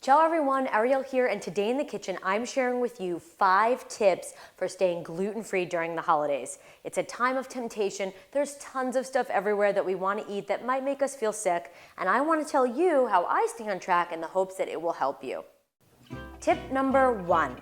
Ciao everyone, Ariyele here, and today in the kitchen I'm sharing with you 5 tips for staying gluten-free during the holidays. It's a time of temptation. There's tons of stuff everywhere that we want to eat that might make us feel sick, and I want to tell you how I stay on track in the hopes that it will help you. Tip number 1.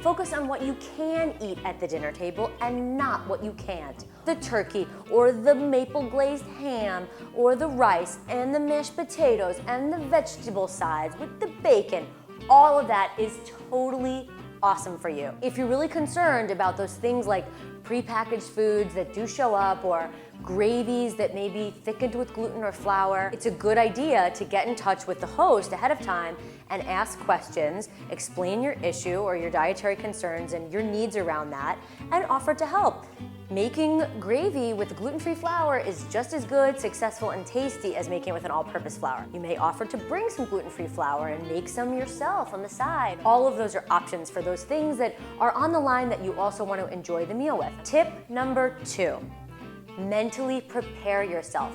Focus on what you can eat at the dinner table and not what you can't. The turkey or the maple glazed ham or the rice and the mashed potatoes and the vegetable sides with the bacon, all of that is totally awesome for you. If you're really concerned about those things like prepackaged foods that do show up or gravies that may be thickened with gluten or flour, it's a good idea to get in touch with the host ahead of time and ask questions, explain your issue or your dietary concerns and your needs around that, and offer to help. Making gravy with gluten-free flour is just as good, successful, and tasty as making it with an all-purpose flour. You may offer to bring some gluten-free flour and make some yourself on the side. All of those are options for those things that are on the line that you also want to enjoy the meal with. Tip number 2, mentally prepare yourself.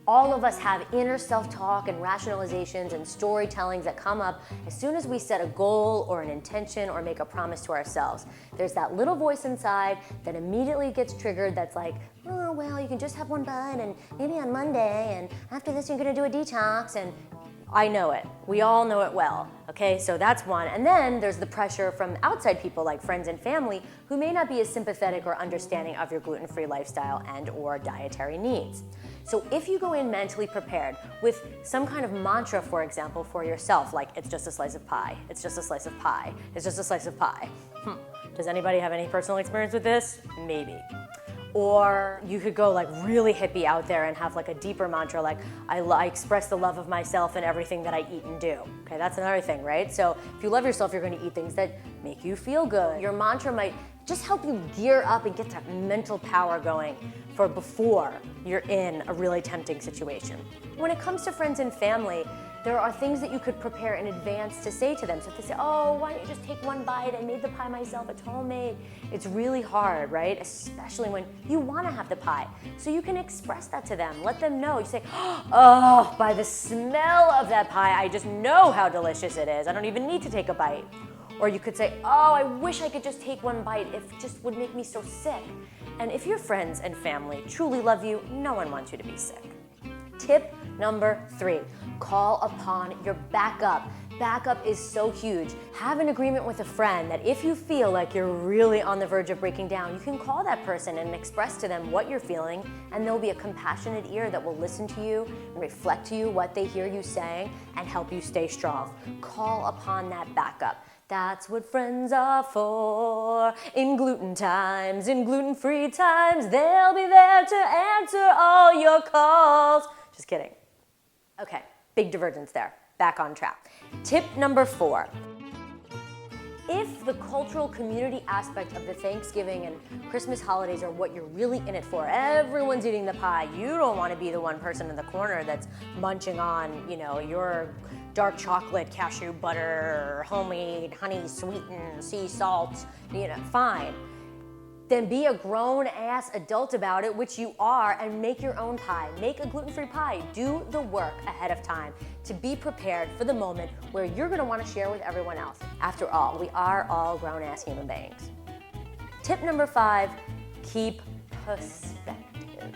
All of us have inner self-talk and rationalizations and storytellings that come up as soon as we set a goal or an intention or make a promise to ourselves. There's that little voice inside that immediately gets triggered that's like, oh, well, you can just have one bite and maybe on Monday and after this you're gonna do a detox, and I know it. We all know it well, okay? So that's one. And then there's the pressure from outside people like friends and family who may not be as sympathetic or understanding of your gluten-free lifestyle and or dietary needs. So if you go in mentally prepared with some kind of mantra, for example, for yourself, like it's just a slice of pie, it's just a slice of pie, it's just a slice of pie. Does anybody have any personal experience with this? Maybe. Or you could go like really hippie out there and have like a deeper mantra like, I express the love of myself in everything that I eat and do. Okay, that's another thing, right? So if you love yourself, you're going to eat things that make you feel good. Your mantra might just help you gear up and get that mental power going for before you're in a really tempting situation. When it comes to friends and family, there are things that you could prepare in advance to say to them. So if they say, oh, why don't you just take one bite? I made the pie myself, it's homemade. It's really hard, right? Especially when you want to have the pie. So you can express that to them. Let them know. You say, oh, by the smell of that pie, I just know how delicious it is. I don't even need to take a bite. Or you could say, oh, I wish I could just take one bite. It just would make me so sick. And if your friends and family truly love you, no one wants you to be sick. Tip number 3, call upon your backup. Backup is so huge. Have an agreement with a friend that if you feel like you're really on the verge of breaking down, you can call that person and express to them what you're feeling, and there'll be a compassionate ear that will listen to you and reflect to you what they hear you saying and help you stay strong. Call upon that backup. That's what friends are for. In gluten times, in gluten-free times, they'll be there to answer all your calls. Just kidding. Okay, big divergence there. Back on track. Tip number 4. If the cultural community aspect of the Thanksgiving and Christmas holidays are what you're really in it for, everyone's eating the pie, you don't want to be the one person in the corner that's munching on, your dark chocolate, cashew butter, homemade, honey sweetened, sea salt, fine. Then be a grown-ass adult about it, which you are, and make your own pie. Make a gluten-free pie. Do the work ahead of time to be prepared for the moment where you're gonna wanna share with everyone else. After all, we are all grown-ass human beings. Tip number 5, keep perspective.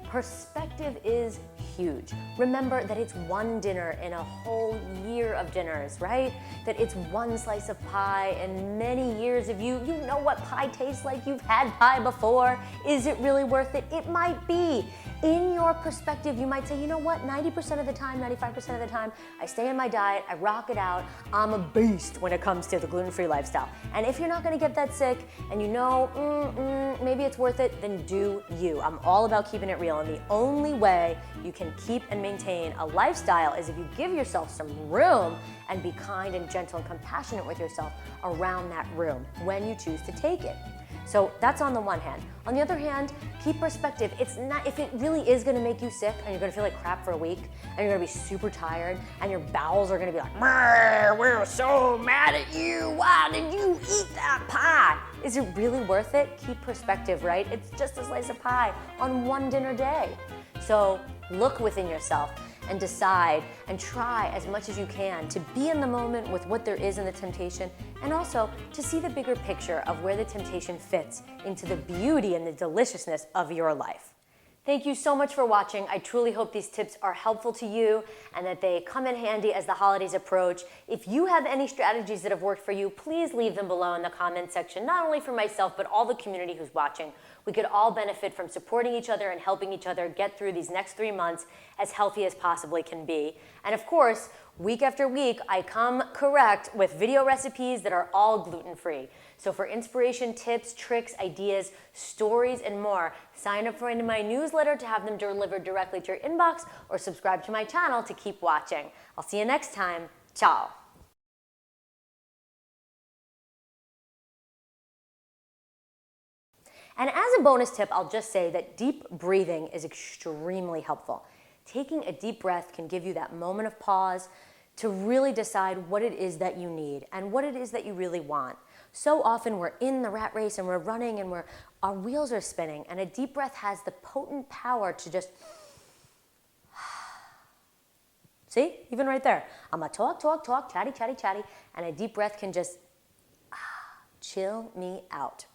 Perspective is huge. Remember that it's one dinner in a whole year of dinners, right? That it's one slice of pie and many years of you know what pie tastes like. You've had pie before. Is it really worth it? It might be. In your perspective, you might say, you know what, 90% of the time, 95% of the time, I stay in my diet, I rock it out, I'm a beast when it comes to the gluten-free lifestyle. And if you're not gonna get that sick and you know, maybe it's worth it, then do you. I'm all about keeping it real, and the only way you can keep and maintain a lifestyle is if you give yourself some room and be kind and gentle and compassionate with yourself around that room when you choose to take it. So that's on the one hand. On the other hand, keep perspective. It's not, if it really is gonna make you sick and you're gonna feel like crap for a week and you're gonna be super tired and your bowels are gonna be like, we're so mad at you. Why did you eat that pie? Is it really worth it? Keep perspective, right? It's just a slice of pie on one dinner day. So look within yourself and decide and try as much as you can to be in the moment with what there is in the temptation, and also to see the bigger picture of where the temptation fits into the beauty and the deliciousness of your life. Thank you so much for watching. I truly hope these tips are helpful to you and that they come in handy as the holidays approach. If you have any strategies that have worked for you, please leave them below in the comment section, not only for myself, but all the community who's watching. We could all benefit from supporting each other and helping each other get through these next 3 months as healthy as possibly can be. And of course, week after week, I come correct with video recipes that are all gluten-free. So for inspiration, tips, tricks, ideas, stories, and more, sign up for my newsletter to have them delivered directly to your inbox, or subscribe to my channel to keep watching. I'll see you next time. Ciao. And as a bonus tip, I'll just say that deep breathing is extremely helpful. Taking a deep breath can give you that moment of pause to really decide what it is that you need and what it is that you really want. So often we're in the rat race and we're running and our wheels are spinning, and a deep breath has the potent power to just, see, even right there. I'm a talk, chatty, and a deep breath can just chill me out.